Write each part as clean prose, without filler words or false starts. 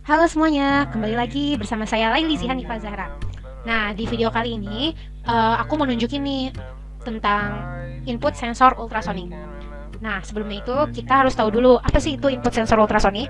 Halo semuanya, kembali lagi bersama saya Laili Zihanifah Zahra. Nah, di video kali ini aku mau nunjukin nih tentang input sensor ultrasonik. Nah, sebelumnya itu kita harus tahu dulu apa sih itu input sensor ultrasonik.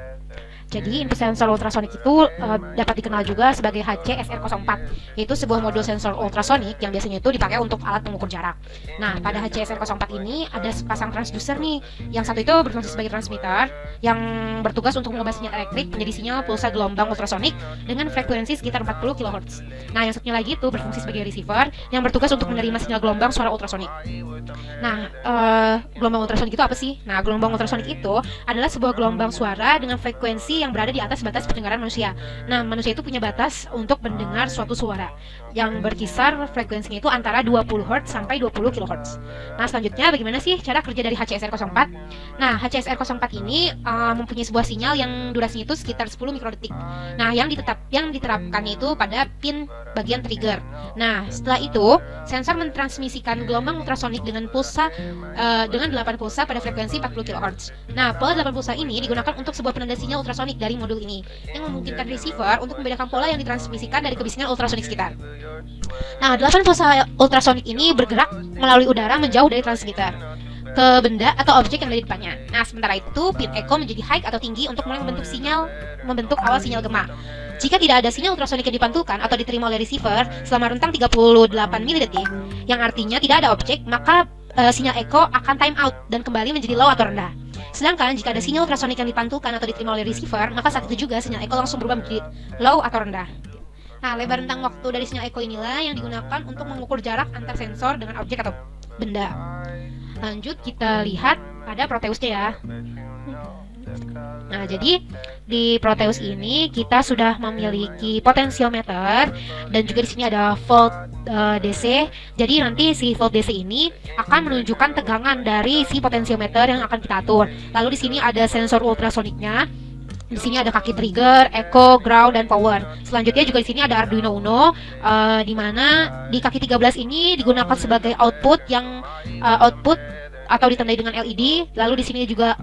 Jadi, input sensor ultrasonik itu dapat dikenal juga sebagai HCSR04, yaitu sebuah modul sensor ultrasonik yang biasanya itu dipakai untuk alat pengukur jarak. Nah, pada HCSR04 ini ada sepasang transducer nih. Yang satu itu berfungsi sebagai transmitter yang bertugas untuk mengubah sinyal elektrik menjadi sinyal pulsa gelombang ultrasonik dengan frekuensi sekitar 40 kHz. Nah, yang satunya lagi itu berfungsi sebagai receiver yang bertugas untuk menerima sinyal gelombang suara ultrasonik. Nah, gelombang ultrasonik itu apa sih? Nah, gelombang ultrasonik itu adalah sebuah gelombang suara dengan frekuensi yang berada di atas batas pendengaran manusia. Nah, manusia itu punya batas untuk mendengar suatu suara yang berkisar frekuensinya itu antara 20 Hz sampai 20 kHz. Nah, selanjutnya bagaimana sih cara kerja dari HCSR04? Nah, HCSR04 ini mempunyai sebuah sinyal yang durasinya itu sekitar 10 mikrodetik. Nah, yang diterapkan itu pada pin bagian trigger. Nah, setelah itu sensor mentransmisikan gelombang ultrasonik dengan pulsa dengan 8 pulsa pada frekuensi 40 kHz. Nah, pola 8 pulsa ini digunakan untuk sebuah penanda sinyal ultrasonik dari modul ini yang memungkinkan receiver untuk membedakan pola yang ditransmisikan dari kebisingan ultrasonik sekitar. Nah, 8 pulsa ultrasonik ini bergerak melalui udara menjauh dari transmitter ke benda atau objek yang ada di depannya. Nah, sementara itu pin echo menjadi high atau tinggi untuk mulai membentuk awal sinyal gema. Jika tidak ada sinyal ultrasonik yang dipantulkan atau diterima oleh receiver selama rentang 38 milidetik, yang artinya tidak ada objek, maka sinyal echo akan time out dan kembali menjadi low atau rendah. Sedangkan jika ada sinyal ultrasonik yang dipantulkan atau diterima oleh receiver, maka saat itu juga sinyal echo langsung berubah menjadi low atau rendah. Nah, lebar rentang waktu dari sinyal echo inilah yang digunakan untuk mengukur jarak antar sensor dengan objek atau benda. Lanjut kita lihat pada Proteusnya ya. Nah, jadi di Proteus ini kita sudah memiliki potensiometer dan juga di sini ada volt DC. Jadi nanti si volt DC ini akan menunjukkan tegangan dari si potensiometer yang akan kita atur. Lalu di sini ada sensor ultrasoniknya. Di sini ada kaki trigger, echo, ground, dan power. Selanjutnya juga di sini ada Arduino Uno, di mana di kaki 13 ini digunakan sebagai output output atau ditandai dengan LED. Lalu di sini juga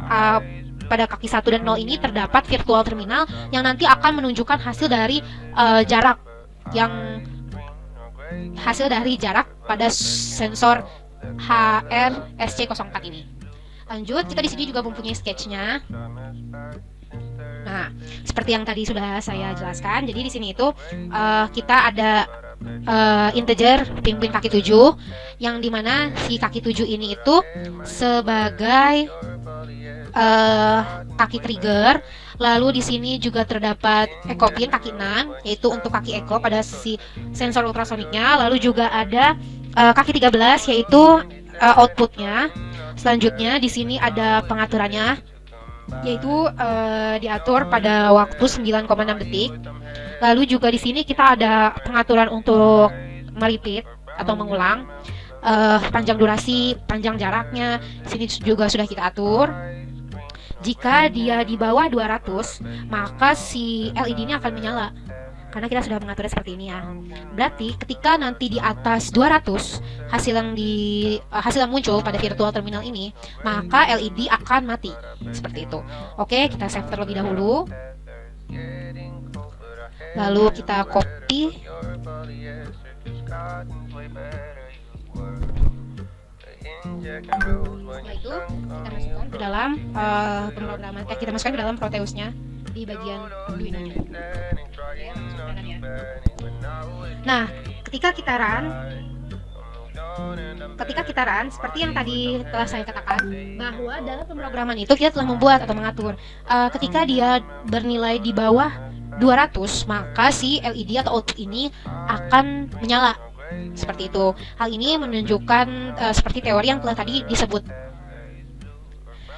pada kaki 1 dan 0 ini terdapat virtual terminal yang nanti akan menunjukkan hasil dari jarak pada sensor HRSC04 ini. Lanjut, kita di sini juga mempunyai sketchnya. Nah, seperti yang tadi sudah saya jelaskan, jadi di sini itu kita ada integer pin kaki 7 yang dimana si kaki 7 ini itu sebagai kaki trigger. Lalu di sini juga terdapat echo pin kaki 6, yaitu untuk kaki echo pada si sensor ultrasoniknya. Lalu juga ada kaki 13 yaitu outputnya. Selanjutnya di sini ada pengaturannya, yaitu diatur pada waktu 9,6 detik. Lalu juga di sini kita ada pengaturan untuk merepeat atau mengulang, panjang durasi, panjang jaraknya. Di sini juga sudah kita atur. Jika dia di bawah 200, maka si LED ini akan menyala. Karena kita sudah mengaturnya seperti ini ya. Berarti ketika nanti di atas 200 hasil yang muncul pada virtual terminal ini, maka LED akan mati. Seperti itu. Oke, kita save terlebih dahulu. Lalu kita copy. Setelah itu kita masukkan ke dalam pemrograman. Kita masukkan ke dalam Proteusnya di bagian Arduino-nya. Nah, ketika kita run, seperti yang tadi telah saya katakan, bahwa dalam pemrograman itu kita telah membuat atau mengatur ketika dia bernilai di bawah 200, maka si LED atau output ini akan menyala. Seperti itu. Hal ini menunjukkan seperti teori yang telah tadi disebut.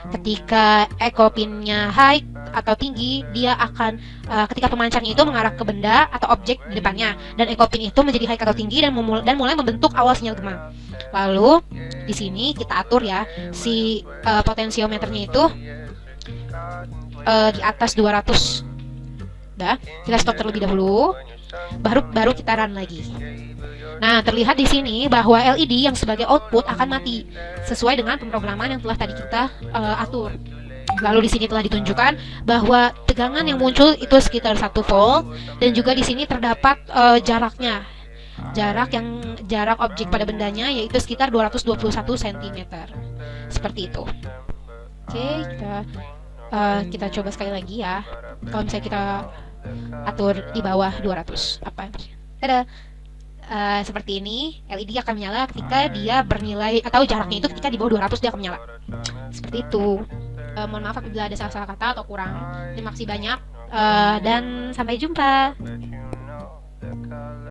Ketika echo pinnya high atau tinggi, dia akan ketika pemancarnya itu mengarah ke benda atau objek di depannya, dan echo pin itu menjadi high atau tinggi dan mulai membentuk awal sinyal gema. Lalu di sini kita atur ya si potensiometernya itu di atas 200. Udah, kita stop terlebih dahulu. Baru kita run lagi. Nah, terlihat di sini bahwa LED yang sebagai output akan mati sesuai dengan pemrograman yang telah tadi kita atur. Lalu di sini telah ditunjukkan bahwa tegangan yang muncul itu sekitar 1 volt, dan juga di sini terdapat jaraknya. Jarak objek pada bendanya yaitu sekitar 221 cm. Seperti itu. Oke, kita coba sekali lagi ya. Kalau misalnya kita atur di bawah 200, apa yang terjadi? Ada seperti ini, LED akan menyala ketika dia bernilai, atau jaraknya itu ketika di bawah 200 dia akan menyala. Seperti itu. Mohon maaf apabila ada salah-salah kata atau kurang. Terima kasih banyak, dan sampai jumpa.